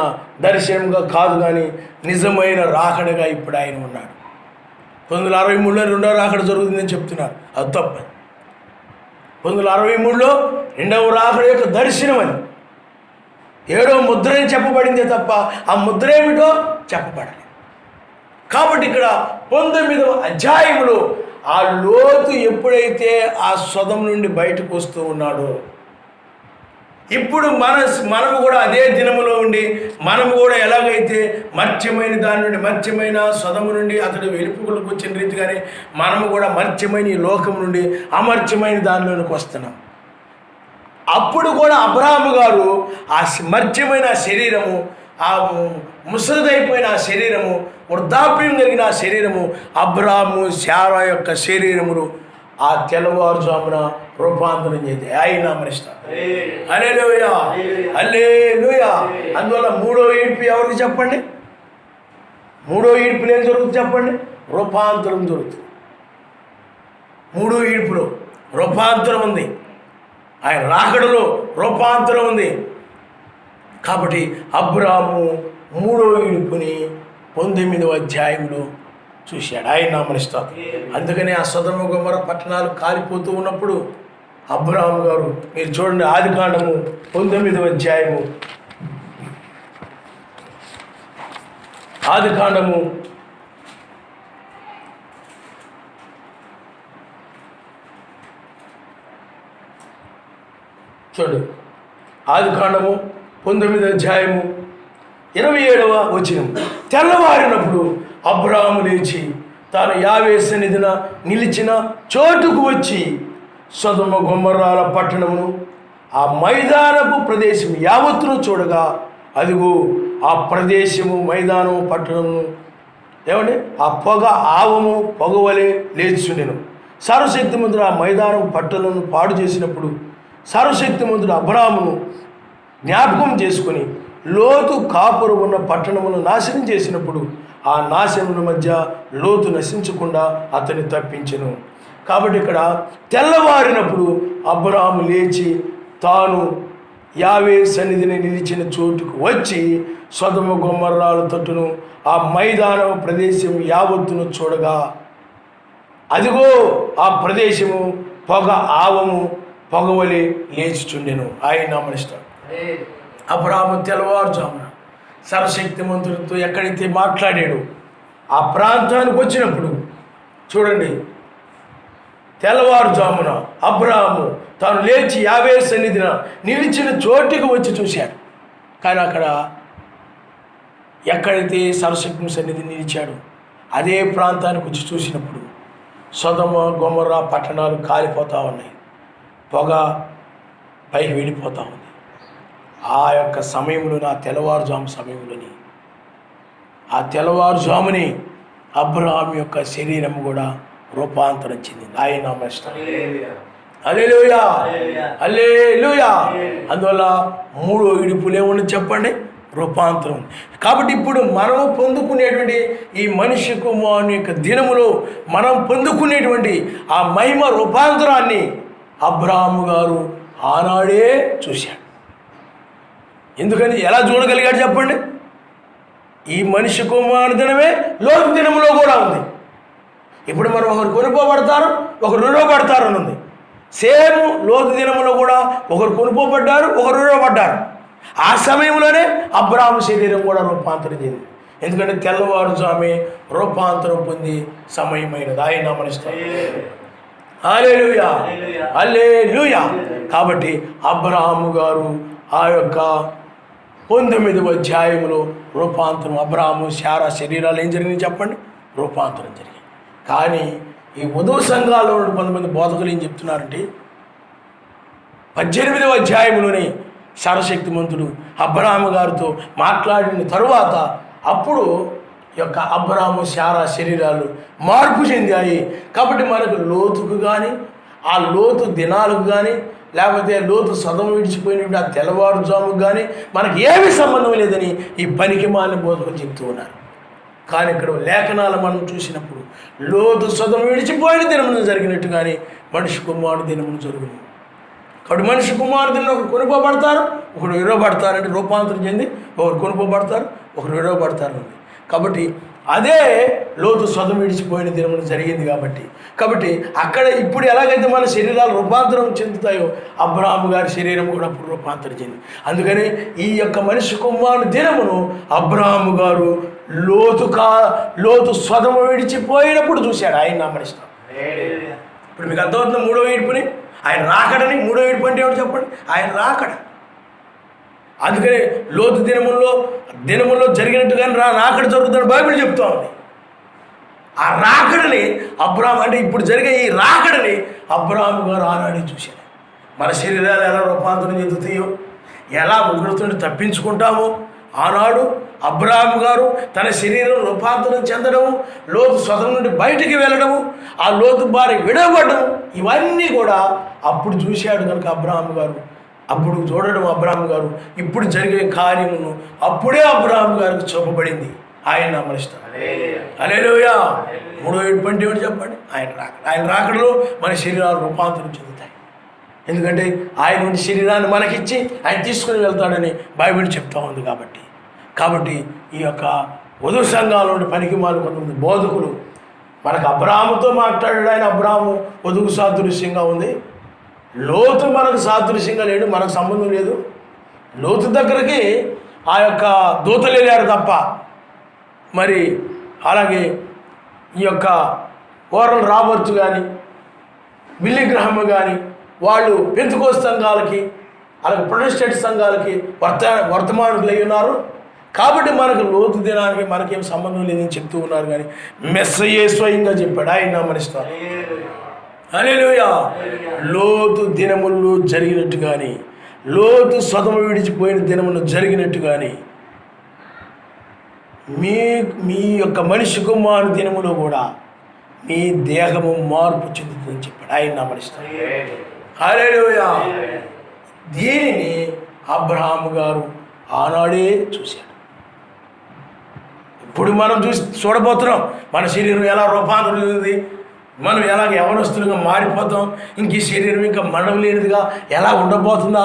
దర్శనంగా కాదు, కానీ నిజమైన రాకడగా ఇప్పుడు ఆయన ఉన్నాడు. 1963లో రెండవ రాకడ జరుగుతుందని చెప్తున్నారు. అది తప్ప. 1963లో రెండవ రాకడ యొక్క దర్శనం అని 7వ ముద్ర అని చెప్పబడిందే తప్ప ఆ ముద్ర ఏమిటో చెప్పబడలేదు. కాబట్టి ఇక్కడ 19వ అధ్యాయంలో ఆ లోతు ఎప్పుడైతే ఆ సొదం నుండి బయటకు వస్తూ ఉన్నాడో, ఇప్పుడు మనము కూడా అదే దినములో ఉండి మనము కూడా ఎలాగైతే మర్త్యమైన దాని నుండి, మర్త్యమైన సొదము నుండి అతడు వెలుపులకు వచ్చిన రీతిగానే మనము కూడా మర్త్యమైన ఈ లోకం నుండి అమర్త్యమైన దానిలోనికి వస్తున్నాం. అప్పుడు కూడా అబ్రాహాము గారు ఆ మర్త్యమైన శరీరము, ఆ ముసలిదైపోయిన ఆ శరీరము, వృద్ధాప్యం కలిగిన ఆ శరీరము, అబ్రాహాము శారా యొక్క శరీరములు ఆ తెల్లవారుజామున రూపాంతరం చేసి ఆయన మరిస్తారు. హల్లెలూయా, హల్లెలూయా. అందువల్ల మూడో ఈడ్పు ఎవరికి చెప్పండి? మూడో ఈడ్పులు ఏం జరుగుతుంది చెప్పండి? రూపాంతరం జరుగుతుంది. మూడో ఈడ్పులో రూపాంతరం ఉంది. ఆయన రాకడలో రూపాంతరం ఉంది. కాబట్టి అబ్రాహాము మూడో ఈడ్పుని 19వ అధ్యాయంలో చూశాడు. ఆయన నామనిస్తాడు. అందుకని ఆ సొదొమ గొమొర్రా పట్టణాలు కాలిపోతూ ఉన్నప్పుడు అబ్రాహాము గారు, మీరు చూడండి, ఆదికాండము 19వ అధ్యాయము, ఆదికాండము 19వ అధ్యాయము 27వ వచనం. తెల్లవారినప్పుడు అబ్రాహాము లేచి తాను యావే సన్నిధిన నిలిచిన చోటుకు వచ్చి సొదొమ గొమొర్రాల పట్టణమును ఆ మైదానపు ప్రదేశం యావత్తును చూడగా, అదిగో ఆ ప్రదేశము, మైదానము, పట్టణము ఏమండి ఆ పొగ ఆవము పొగవలే లేచుండెను. సర్వశక్తిమంతుడు ఆ మైదానపు పట్టణమును పాడు చేసినప్పుడు సర్వశక్తిమంతుడు అబ్రాహామును జ్ఞాపకం చేసుకుని లోతు కాపురు ఉన్న పట్టణమును నాశనం చేసినప్పుడు ఆ నాశనముల మధ్య లోతు నశించకుండా అతన్ని తప్పించెను. కాబట్టి ఇక్కడ తెల్లవారినప్పుడు అబ్రాహాము లేచి తాను యావే సన్నిధిని నిలిచిన చోటుకు వచ్చి సొదొమ గొమొర్రాల తట్టును ఆ మైదాన ప్రదేశం యావత్తును చూడగా, అదిగో ఆ ప్రదేశము పొగ ఆవము పొగవలి లేచుచుండెను. ఆయన నామనిస్తాడు. అబ్రాహాము తెల్లవారుజామున సర్వశక్తిమంతుడితో ఎక్కడైతే మాట్లాడాడు ఆ ప్రాంతానికి వచ్చినప్పుడు చూడండి, తెల్లవారుజామున అబ్రాహాము తాను లేచి యావే సన్నిధిన నిలిచిన చోటుకు వచ్చి చూశాడు. కానీ అక్కడ ఎక్కడైతే సర్వశక్తి సన్నిధి నిలిచాడు అదే ప్రాంతానికి వచ్చి చూసినప్పుడు సొదొమ గొమొర్రా పట్టణాలు కాలిపోతూ ఉన్నాయి, పొగ పైకి వెళ్ళిపోతూ ఉంది. ఆ యొక్క సమయంలో, ఆ తెల్లవారుజాము సమయంలోని, ఆ తెల్లవారుజాముని అబ్రాహాము యొక్క శరీరం కూడా రూపాంతరం చెందింది. ఆయన నామనిస్తాడు. హల్లెలూయా, హల్లెలూయా. అందువల్ల మూడో ఇడుపులు ఏముంది చెప్పండి? రూపాంతరం. కాబట్టి ఇప్పుడు మనం పొందుకునేటువంటి ఈ మనిషి కుమారుని యొక్క దినములో మనం పొందుకునేటువంటి ఆ మహిమ రూపాంతరాన్ని అబ్రాహాము గారు ఆనాడే చూశాడు. ఎందుకని ఎలా చూడగలిగాడు చెప్పండి? ఈ మనిషి కుమారుని దినమే లోతు దినంలో కూడా ఉంది. ఇప్పుడు మనం ఒకరు కొనుక్కోబడతారు, ఒకరు రుణపడతారు అని ఉంది. సేమ్ లోతు దినంలో కూడా ఒకరు కొనుక్కోబడ్డారు, ఒకరు రుణపడ్డారు. ఆ సమయంలోనే అబ్రాహాము శరీరం కూడా రూపాంతరం చెందింది. ఎందుకంటే తెల్లవారుజామే రూపాంతరం పొంది సమయమైనది. ఆయన నామనిస్తాడు. హల్లెలూయా, హల్లెలూయా. కాబట్టి అబ్రహాము గారు ఆ యొక్క 19వ అధ్యాయంలో రూపాంతరం, అబ్రహాము శారా శరీరాలు ఏం జరిగింది చెప్పండి? రూపాంతరం జరిగింది. కానీ ఈ వధువు సంఘాల్లో కొంతమంది బోధకులు ఏం చెప్తున్నారంటే 18వ అధ్యాయంలోనే సర్వశక్తిమంతుడు అబ్రహాము గారితో మాట్లాడిన తరువాత అప్పుడు యొక్క అబ్రహాము శారా శరీరాలు మార్పు చెందాయి. కాబట్టి మనకు లోతుకు కానీ ఆ లోతు దినాలకు కానీ లేకపోతే లోతు సదం విడిచిపోయినప్పుడు ఆ తెల్లవారుజాముకు కానీ మనకి ఏమీ సంబంధం లేదని ఈ పనికి మాలిన బోధకులు చెప్తూ ఉన్నారు. కానీ ఇక్కడ లేఖనాలు మనం చూసినప్పుడు లోతు సదం విడిచిపోయిన దినమున జరిగినట్టు కానీ మనిషి కుమారుడు దినమును జరుగును. కాబట్టి మనిషి కుమారుడిని ఒకరు కొనుకోబడతారు, ఒకరు విరవబడతారు. అంటే రూపాంతరం చెంది ఒకరు కొనుకోబడతారు, ఒకరు విరవబడతారు. కాబట్టి అదే లోతు సొదం విడిచిపోయిన దినమున జరిగింది. కాబట్టి అక్కడ ఇప్పుడు ఎలాగైతే మన శరీరాలు రూపాంతరం చెందుతాయో అబ్రహాము గారి శరీరం కూడా అప్పుడు రూపాంతరం చెంది. అందుకని ఈ యొక్క మనిషి కుమారుని దినమును అబ్రహాము గారు లోతు సొదము విడిచిపోయినప్పుడు చూశాడు. ఆయన నమ్మనిస్తాం. ఇప్పుడు మీకు అర్థమవుతుంది 3వ ఏడుపుని, ఆయన రాకడని. 3వ ఏడుపు అంటే ఏమిటి చెప్పండి? ఆయన రాకడ. అందుకని లోతు దినముల్లో జరిగినట్టుగానే రాకడ జరుగుతుందని బైబిల్ చెప్తా ఉంది. ఆ రాకడని అబ్రహాము, అంటే ఇప్పుడు జరిగే ఈ రాకడని అబ్రహాము గారు ఆనాడే చూశాడు. మన శరీరాలు ఎలా రూపాంతరం చెందుతాయో, ఎలా ఉగ్రతను తప్పించుకుంటామో ఆనాడు అబ్రహాము గారు తన శరీరం రూపాంతరం చెందడము, లోతు స్వతం నుండి బయటికి వెళ్ళడము, ఆ లోతు భార్య విడవడము, ఇవన్నీ కూడా అప్పుడు చూశాడు. కనుక అబ్రహాము గారు అప్పుడు చూడడం అబ్రహాము గారు ఇప్పుడు జరిగే కార్యమును అప్పుడే అబ్రహాము గారికి చూపబడింది. ఆయన నమ్మనిస్తాడు. హల్లెలూయా. 3వ ఏడుపు అంటే ఏమిటి చెప్పండి? ఆయన రాకడలో మన శరీరాలు రూపాంతరం చెందుతాయి. ఎందుకంటే ఆయన నుండి శరీరాన్ని మనకిచ్చి ఆయన తీసుకుని వెళ్తాడని బైబిల్ చెప్తా ఉంది. కాబట్టి ఈ యొక్క వధువు సంఘాల నుండి పనికి మాలు కొంతమంది బోధకులు మనకు అబ్రహాముతో మాట్లాడాడు. ఆయన అబ్రహాము వధువు సాదృశ్యంగా ఉంది. లోతు మనకు సాదృశ్యంగా లేడు, మనకు సంబంధం లేదు. లోతు దగ్గరికి ఆ యొక్క దూతలు వెళ్ళారు తప్ప. మరి అలాగే ఈ యొక్క ఓరల్ రాబర్ట్స్ కానీ బిల్లీ గ్రహం కానీ వాళ్ళు పెంతెకోస్తు సంఘాలకి అలాగే ప్రొటెస్టెంట్ సంఘాలకి వర్తమానులు అయి ఉన్నారు. కాబట్టి మనకు లోతు దినానికి మనకేం సంబంధం లేదని చెప్తూ ఉన్నారు. కానీ మెస్సయ్యే స్వయంగా చెప్పాడు. ఆయన నమ్మనిస్తారు. హల్లెలూయా. లోతు దినములు జరిగినట్టు కానీ, లోతు సొదము విడిచిపోయిన దినములు జరిగినట్టు కానీ మీ యొక్క మనిషి కుమారు దినములో కూడా మీ దేహము మార్పు చెందుతుందని చెప్పాడు. ఆయన నమ్మనిస్తారు. హల్లెలూయా. దీనిని అబ్రహాము గారు ఆనాడే చూశాడు. ఇప్పుడు మనం చూడబోతున్నాం మన శరీరం ఎలా రూపాంతరం చెందుతుంది, మనం ఎలాగ యవనస్తులుగా మారిపోతాం, ఇంక ఈ శరీరం ఇంకా మరణం లేనిదిగా ఎలా ఉండబోతుందా,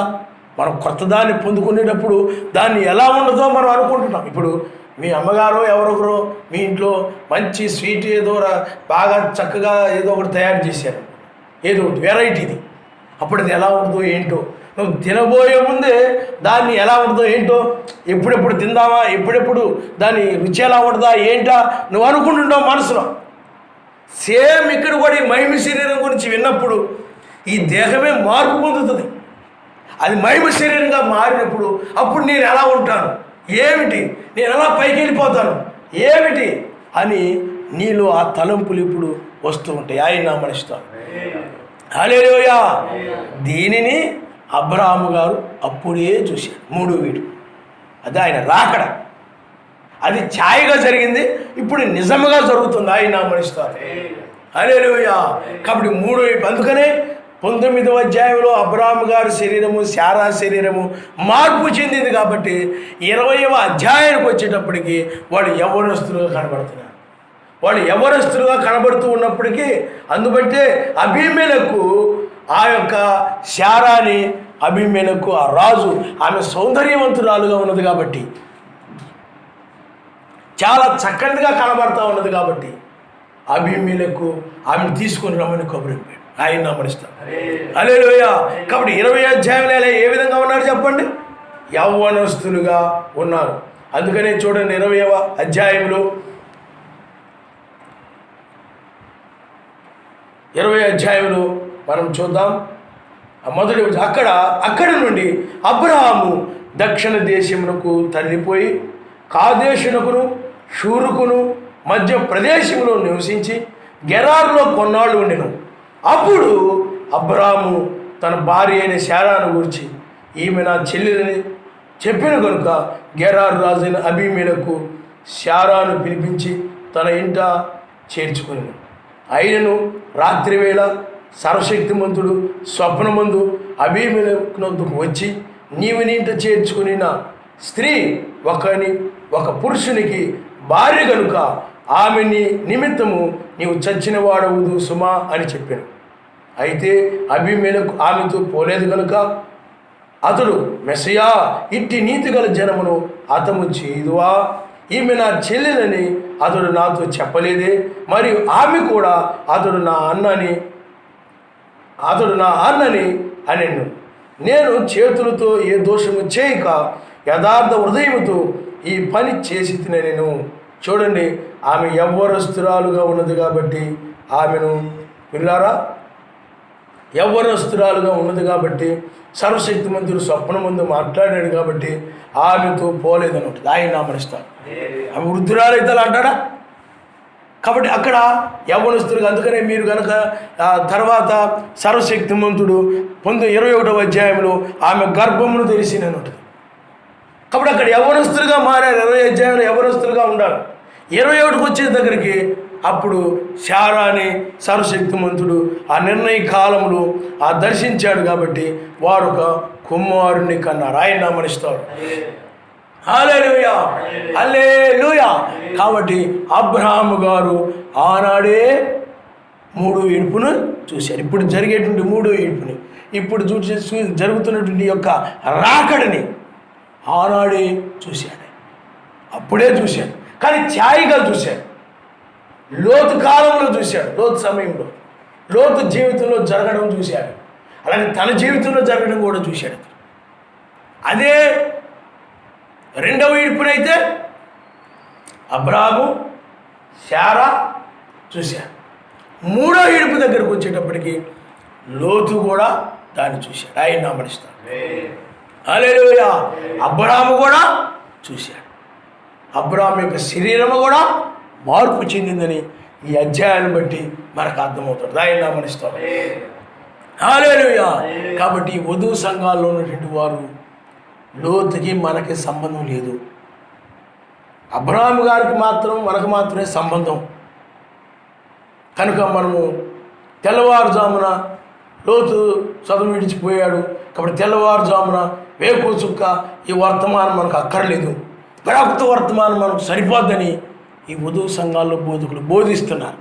మనం కొత్త దాన్ని పొందుకునేటప్పుడు దాన్ని ఎలా ఉండదో మనం అనుకుంటున్నాం. ఇప్పుడు మీ అమ్మగారు ఎవరొకరు మీ ఇంట్లో మంచి స్వీట్ ఏదో బాగా చక్కగా ఏదో ఒకటి తయారు చేశారు, ఏదో ఒకటి వెరైటీది. అప్పుడు అది ఎలా ఉంటుందో ఏంటో, నువ్వు తినబోయే ముందే దాన్ని ఎలా ఉంటుందో ఏంటో, ఎప్పుడెప్పుడు తిందామా, ఎప్పుడెప్పుడు దాని రుచి ఎలా ఉంటుందా ఏంటా నువ్వు అనుకుంటుంటావు మనసులో. సేమ్ ఇక్కడ కూడా ఈ మహిమ శరీరం గురించి విన్నప్పుడు ఈ దేహమే మార్పు పొందుతుంది. అది మహిమ శరీరంగా మారినప్పుడు అప్పుడు నేను ఎలా ఉంటాను, ఏమిటి, నేను ఎలా పైకి వెళ్ళిపోతాను, ఏమిటి అని నీలో ఆ తలంపులు ఇప్పుడు వస్తూ ఉంటాయి. ఆయన నమ్మనిస్తాను. హల్లెలూయా. దీనిని అబ్రహాము గారు అప్పుడే చూశాడు. 3వ వీడు అది ఆయన రాకడ. అది ఛాయగా జరిగింది, ఇప్పుడు నిజముగా జరుగుతుంది. ఆయన నమ్మనిస్తారు. హల్లెలూయా. కాబట్టి 3వ వీడు. అందుకనే 19వ అధ్యాయంలో అబ్రహాము గారి శరీరము శారా శరీరము మార్పు చెందింది. కాబట్టి 20వ అధ్యాయానికి వచ్చేటప్పటికి వాళ్ళు యవ్వనస్తులుగా కనబడుతున్నారు. వాళ్ళు యవ్వనస్తులుగా కనబడుతూ ఉన్నప్పటికీ అందుబట్టే అబీమెలెకు ఆ యొక్క శారాని, అబీమెలెకు ఆ రాజు, ఆమె సౌందర్యవంతురాలుగా ఉన్నది కాబట్టి, చాలా చక్కటిగా కనబడతా ఉన్నది కాబట్టి అబీమెలెకు ఆమెను తీసుకొని రమ్మని కబురింపాడు. ఆయన నమ్మనిస్తాడు. హల్లెలూయా. కాబట్టి 20వ అధ్యాయంలో ఏ విధంగా ఉన్నారు చెప్పండి? యవ్వనస్తులుగా ఉన్నారు. అందుకనే చూడండి 20వ అధ్యాయంలో 20వ అధ్యాయంలో మనం చూద్దాం. మొదటి అక్కడ నుండి అబ్రహాము దక్షిణ దేశమునకు తరలిపోయి కాదేశునకును షూరుకును మధ్య ప్రదేశంలో నివసించి గెరారులో కొన్నాళ్ళు ఉండెను. అప్పుడు అబ్రాము తన భార్య అయిన శారాను గురించి ఈమె నా చెల్లెలని చెప్పిన కనుక గెరారు రాజైన అబీమెలెకు శారాను పిలిపించి తన ఇంట చేర్చుకుని అయినను రాత్రివేళ సర్వశక్తిమంతుడు స్వప్నమందు అబీమెలెకునొద్దకు వచ్చి నీవు నీ ఇంట చేర్చుకుని స్త్రీ ఒక పురుషునికి భార్య కనుక ఆమె నీ నిమిత్తము నీవు చచ్చిన వాడవుదు సుమా అని చెప్పాను. అయితే అబీమెలెకు ఆమెతో పోలేదు కనుక అతడు మెస్సయా ఇట్టి నీతిగల జనమును హతము చేయుదువా? ఈమె నా చెల్లెలని అతడు నాతో చెప్పలేదే, మరియు ఆమె కూడా అతడు నా అన్నని అనెను. నేను చేతులతో ఏ దోషము చేయక యథార్థ హృదయముతో ఈ పని చేసి నేను. చూడండి, ఆమె యవ్వనస్తురాలుగా ఉన్నది కాబట్టి ఆమెను పిల్లారా యవ్వనస్తురాలుగా ఉన్నది కాబట్టి సర్వశక్తిమంతుడు స్వప్న ముందు మాట్లాడాడు కాబట్టి ఆమెతో పోలేదని ఉంటుంది. ఆయన నామనిస్తాడు. ఆమె వృద్ధురాలైతే అంటాడా? కాబట్టి అక్కడ యవ్వనస్తుడిగా, అందుకనే మీరు కనుక తర్వాత సర్వశక్తిమంతుడు 21వ అధ్యాయంలో ఆమె గర్భమును తెలిసినని ఉంటుంది. కాబట్టి అక్కడ యవ్వనస్తులుగా మారారు. 20 అధ్యాయంలో యవ్వనస్తులుగా ఉండాలి. 21కి వచ్చే దగ్గరికి అప్పుడు శారాని సర్వశక్తిమంతుడు ఆ నిర్ణయ కాలంలో దర్శించాడు కాబట్టి వారు ఒక కుమారుని కన్నారు. ఆయన నామనిస్తారు. హల్లెలూయా, హల్లెలూయా. కాబట్టి అబ్రహాము గారు ఆనాడే 3వ ఈడ్పును చూశారు. ఇప్పుడు జరిగేటువంటి 3వ ఈడ్పుని, ఇప్పుడు జరుగుతున్నటువంటి యొక్క రాకడిని ఆనాడే చూశాడు. అప్పుడే చూశాడు. కానీ ఛాయిగా చూశాడు. లోతు కాలంలో చూశాడు. లోతు సమయంలో, లోతు జీవితంలో జరగడం చూశాడు. అలాగే తన జీవితంలో జరగడం కూడా చూశాడు. అదే 2వ ఈడ్పునైతే అబ్రాము శారా చూశాడు. 3వ ఈడ్పు దగ్గరకు వచ్చేటప్పటికి లోతు కూడా దాన్ని చూశాడు. ఆయన నామనిస్తాడు. హల్లెలూయా. అబ్రాము కూడా చూశాడు. అబ్రాము యొక్క శరీరము కూడా మార్పు చెందిందని ఈ అధ్యాయాన్ని బట్టి మనకు అర్థమవుతుంది. ఆయన నామనిస్తాడు. హల్లెలూయా. కాబట్టి ఈ వధువు సంఘాల్లో ఉన్నటువంటి వారు లోతుకి మనకి సంబంధం లేదు. అబ్రహాము గారికి మాత్రం మనకు మాత్రమే సంబంధం. కనుక మనము తెల్లవారుజామున లోతు చదువు విడిచిపోయాడు కాబట్టి తెల్లవారుజామున వేకు చుక్క ఈ వర్తమానం మనకు అక్కర్లేదు, ప్రవక్త వర్తమానం మనకు సరిపోద్దని ఈ వధువు సంఘాల్లో బోధకులు బోధిస్తున్నారు.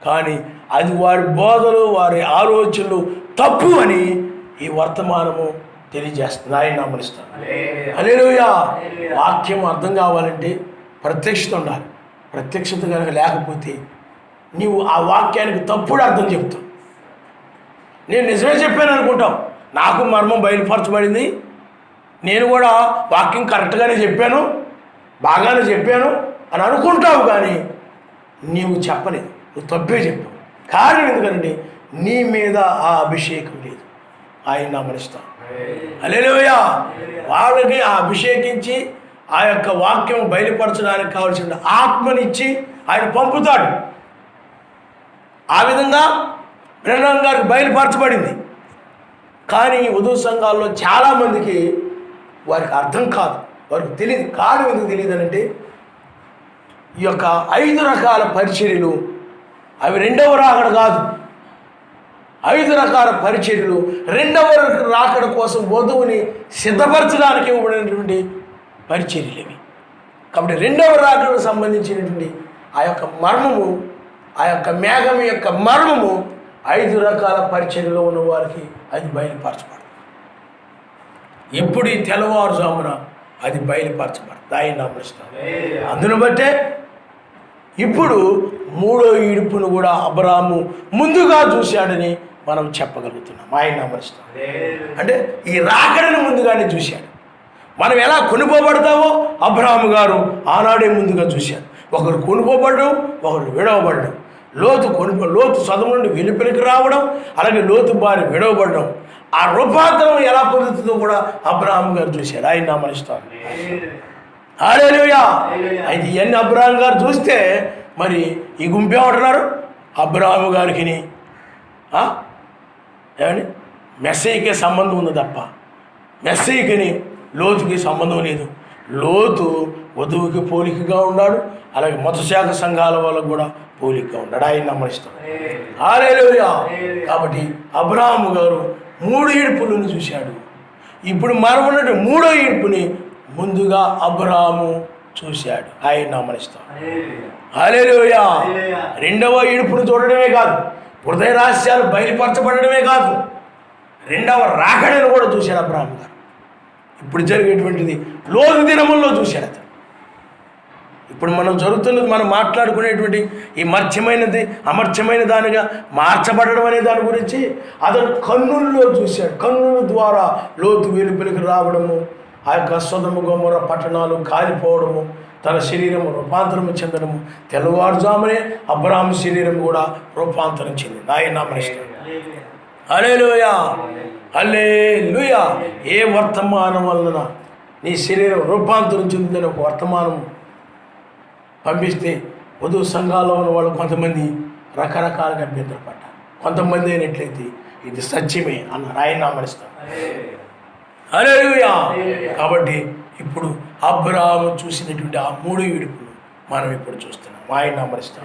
కానీ అది వారి బోధలు, వారి ఆలోచనలు తప్పు అని ఈ వర్తమానము తెలియజేస్తుంది. ఆయన నామనిస్తాను. హల్లెలూయా. వాక్యం అర్థం కావాలంటే ప్రత్యక్షత ఉండాలి. ప్రత్యక్షత కనుక లేకపోతే నీవు ఆ వాక్యానికి తప్పుడు అర్థం చెప్తావు. నేను నిజమే చెప్పాను అనుకుంటావు. నాకు మర్మం బయలుపరచబడింది, నేను కూడా వాక్యం కరెక్ట్గానే చెప్పాను, బాగానే చెప్పాను అని అనుకుంటావు. కానీ నీవు చెప్పలేదు, నువ్వు తప్పే చెప్పావు. కారణం ఎందుకంటే నీ మీద ఆ అభిషేకం లేదు. ఆయన నామనిస్తాను. హల్లెలూయా. వాళ్ళకి ఆ అభిషేకించి ఆ యొక్క వాక్యం బయలుపరచడానికి కావాల్సిన ఆత్మనిచ్చి ఆయన పంపుతాడు. ఆ విధంగా బ్రహ్మం గారికి బయలుపరచబడింది. కానీ వధువు సంఘాల్లో చాలామందికి వారికి అర్థం కాదు, వారికి తెలియదు. కారణం ఎందుకు తెలియదు అంటే ఈ యొక్క 5 రకాల పరిచర్యలు అవి 2వ రాకడ కాదు. 5 రకాల పరిచర్యలు 2వ రాకడ కోసం వధువుని సిద్ధపరచడానికి ఇవ్వబడినటువంటి పరిచర్యలు ఇవి. కాబట్టి 2వ రాకడకు సంబంధించినటువంటి ఆ యొక్క మర్మము, ఆ యొక్క మేఘం యొక్క మర్మము 5 రకాల పరిచర్యలో ఉన్న వారికి అది బయలుపరచబడదు. ఎప్పుడు ఈ తెల్లవారుజామున అది బయలుపరచబడదు. ఆయన నామనిస్తాను. అందును బట్టే ఇప్పుడు 3వ ఈడుపును కూడా అబ్రాము ముందుగా చూశాడని మనం చెప్పగలుగుతున్నాం. ఆయన నామనిస్తాం. అంటే ఈ రాకడను ముందుగానే చూశాడు. మనం ఎలా కొనుక్కోబడతామో అబ్రాము గారు ఆనాడే ముందుగా చూశాడు. ఒకరు కొనుక్కోబడడం, ఒకరు విడవబడడం. లోతు చదువు నుండి వెలుపలికి రావడం, అలాగే లోతు భార్య విడవబడడం. ఆ రూపాంతరం ఎలా పొందుతుందో కూడా అబ్రహాం గారు చూశాడు. ఆయన నామనిస్తాడు. హల్లెలూయా. అయితే ఇవన్నీ అబ్రహాం గారు చూస్తే మరి ఈ గుంపేమంటున్నారు, అబ్రహాము గారికి ఏమండి మెస్సీకి సంబంధం ఉంది తప్ప మెస్సీకి లోతుకి సంబంధం లేదు. లోతు వధువుకి పోలికగా ఉన్నాడు, అలాగే మతశాఖ సంఘాల వాళ్ళకు కూడా పోలికగా ఉన్నాడు. ఆయన నమ్మనిస్తాడు. హల్లెలూయా. కాబట్టి అబ్రహాము గారు 3 ఈడ్పులను చూశాడు. ఇప్పుడు మనం ఉన్నట్టు 3వ ఈడ్పుని ముందుగా అబ్రహాము చూశాడు. ఆయన నమ్మనిస్తాడు. హల్లెలూయా. 2వ ఈడ్పును చూడడమే కాదు, హృదయ రహస్యాలు బయలుపరచబడమే కాదు, 2వ రాకడను కూడా చూశాడు అబ్రహాం గారు. ఇప్పుడు జరిగేటువంటిది లోతు దినముల్లో చూశాడు అతను. ఇప్పుడు మనం జరుగుతున్నది, మనం మాట్లాడుకునేటువంటి ఈ అమర్చమైన దానిగా మార్చబడడం అనే దాని గురించి అతను కన్నుల్లో చూశాడు. కన్నుల ద్వారా లోతు వెలుపలికి రావడము, ఆ యొక్క సొదొమ గొమొర్రా పట్టణాలు కాలిపోవడము, తన శరీరం రూపాంతరం చెందడము, తెల్లవారుజామునే అబ్రహాము శరీరం కూడా రూపాంతరం చెందింది. ఆయన నామనిస్తాడు. హల్లెలూయా. హల్లెలూయా. ఏ వర్తమానం వలన నీ శరీరం రూపాంతరం చెందిందని ఒక వర్తమానం పంపిస్తే వధువు సంఘాల్లో ఉన్న వాళ్ళు కొంతమంది రకరకాలుగా అభ్యంతరపడ్డారు. కొంతమంది అయినట్లయితే ఇది సత్యమే అన్నారు. ఆయన నామనిస్తాడు. హల్లెలూయా. కాబట్టి ఇప్పుడు అబ్రహాము చూసినటువంటి ఆ 3 ఈడ్పులు మనం ఇప్పుడు చూస్తున్నాం. ఆయన నామనిస్తాం.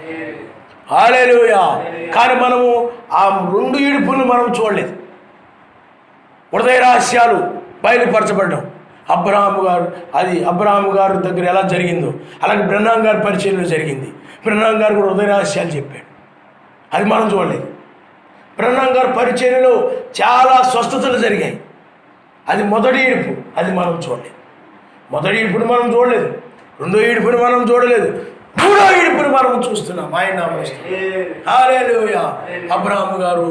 హల్లెలూయా. కానీ మనము ఆ 2 ఈడ్పులు మనం చూడలేదు. హృదయ రహస్యాలు బయలుపరచబడ్డం అబ్రహాము గారు దగ్గర ఎలా జరిగిందో అలాగే బ్రహ్నాం గారి పరిచయంలో జరిగింది. బ్రహ్నాం గారు కూడా హృదయ రహస్యాలు చెప్పాడు, అది మనం చూడలేదు. బ్రహ్నాం గారి పరిచయంలో చాలా స్వస్థతలు జరిగాయి, అది మొదటి ఈడ్పు, అది మనం చూడలేదు. మొదటి ఈడ్పుని మనం చూడలేదు, 2వ ఈడ్పుని మనం చూడలేదు, 3వ ఈడ్పుని మనం చూస్తున్నాం. ఆయన నామనిస్తాడు. హల్లెలూయా. అబ్రహాము గారు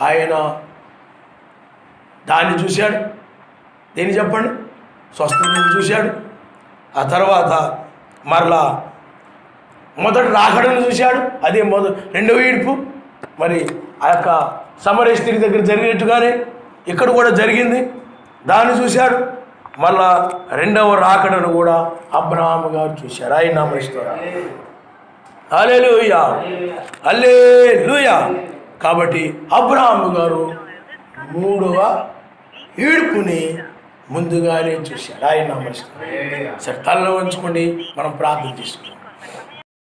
ఆయన దాన్ని చూశాడు. దేన్ని చెప్పండి? స్వస్థతను చూశాడు. ఆ తర్వాత మరలా మొదటి రాకడను చూశాడు, అదే 2వ ఈడ్పు. మరి ఆ యొక్క సమరయ స్త్రీ దగ్గర జరిగినట్టుగానే ఇక్కడ కూడా జరిగింది, దాన్ని చూశాడు. మళ్ళా 2వ రాకడను కూడా అబ్రహాము గారు చూశాడు. ఆయన నామనిస్తాడు. హల్లెలూయా. హల్లెలూయా. కాబట్టి అబ్రహాము గారు 3వ ఈడ్పుని ముందుగానే చూశాడు. ఆయన నామనిస్తాడు. సరే, తలలో ఉంచుకోండి, మనం ప్రార్థన చేసుకుంటాం.